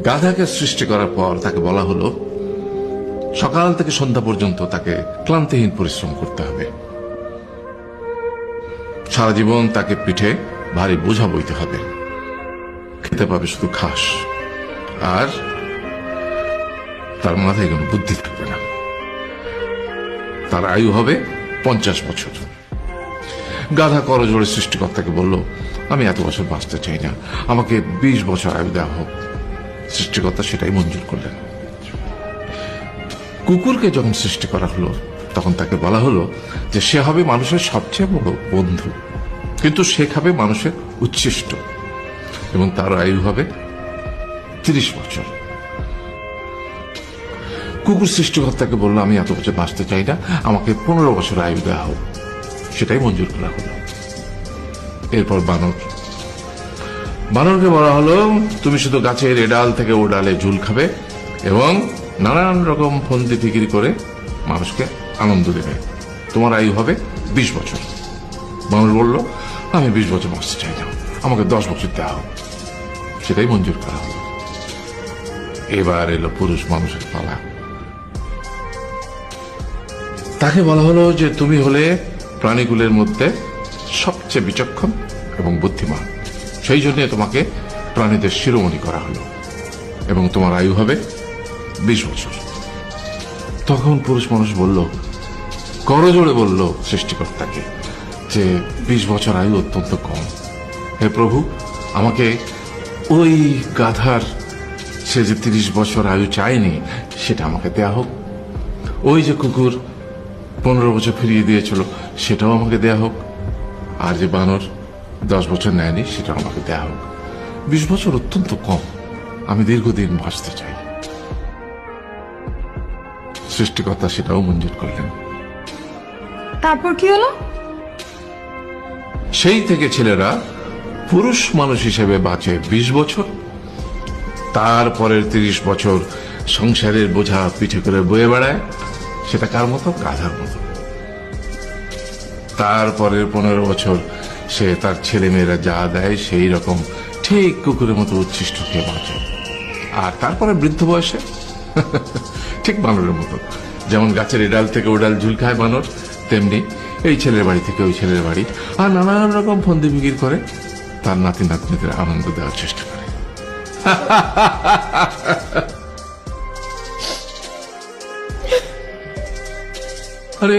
গাধাকে সৃষ্টি করার পর তাকে বলা হলো সকাল থেকে সন্ধ্যা পর্যন্ত তাকে ক্লান্তিহীন পরিশ্রম করতে হবে, সারা জীবন তাকে পিঠে ভারী বোঝা বইতে হবে, খেতে পাবে শুধু ঘাস, আর তার মাথায় কোনো বুদ্ধি থাকবে না। তার আয়ু হবে 50 বছর। গাধা করজোড়ে সৃষ্টিকর্তাকে বলল, আমি এত বছর বাঁচতে চাই না, আমাকে 20 বছর আয়ু দেওয়া হোক। সৃষ্টিকর্তা সেটাই মঞ্জুর করলেন। কুকুরকে যখন সৃষ্টি করা হলো তখন তাকে বলা হলো যে সে হবে মানুষের সবচেয়ে বড় বন্ধু, কিন্তু সে খাবে মানুষের উচ্ছিষ্ট, এবং তার আয়ু হবে 30 বছর। কুকুর সৃষ্টিকর্তাকে বলল, আমি এত বছর বাঁচতে চাই না, আমাকে 15 বছর আয়ু দেওয়া হোক। সেটাই মঞ্জুর করা হলো। এরপর বানরকে বলা হলো, তুমি শুধু গাছের এ ডাল থেকে ও ডালে ঝুল খাবে এবং নানান রকম ফন্দি ফিকির করে মানুষকে আনন্দ দেবে, তোমার আয়ু হবে 20 বছর। বানর বলল, আমি 20 বছর বাঁচতে চাই না, আমাকে 10 বছর দেওয়া হোক। সেটাই মঞ্জুর করা হলো। এবার এলো পুরুষ মানুষের পালা। তাকে বলা হলো যে তুমি হলে প্রাণীকুলের মধ্যে সবচেয়ে বিচক্ষণ এবং বুদ্ধিমান, সেই জন্য তোমাকে প্রাণীদের শিরোমণি করা হলো এবং তোমার আয়ু হবে 20 বছর। তখন পুরুষ মানুষ বলল, করজোড়ে বলল সৃষ্টিকর্তাকে যে 20 বছর আয়ু অত্যন্ত কম, হে প্রভু, আমাকে ওই গাধার সে যে 30 বছর আয়ু চায়নি সেটা আমাকে দেয়া হোক, ওই যে কুকুর 15 বছর ফিরিয়ে দিয়েছিল সেটাও আমাকে দেয়া হোক, আর যে বানর 10 বছর নেয়নি সেটাও আমাকে দেয়া হোক। 20 বছর অত্যন্ত কম, আমি দীর্ঘদিন বাঁচতে চাই। সৃষ্টিকর্তা সেটাও মঞ্জুর করলেন। তারপর কি হলো? সেই থেকে ছেলেরা পুরুষ মানুষ হিসেবে বাঁচে 20 বছর, তারপরের 30 বছর সংসারের বোঝা পিঠে করে বয়ে বেড়ায়, সেটা কার মতো? গাধার মতো। তারপরের 15 বছর সে তার ছেলে মেয়েরা যা দেয় সেই রকম ঠিক কুকুরের মতো উচ্ছিষ্ট খেয়ে বাঁচে। আর তারপরে বৃদ্ধ বয়সে ঠিক বানরের মতো, যেমন গাছের এডাল থেকে ওডাল ঝুল খায় বানর, তেমনি এই ছেলের বাড়ি থেকে ওই ছেলের বাড়ি, আর নানান রকম ফন্দি বিক্রি করে তার নাতি নাতনিদের আনন্দ দেওয়ার চেষ্টা করে। আরে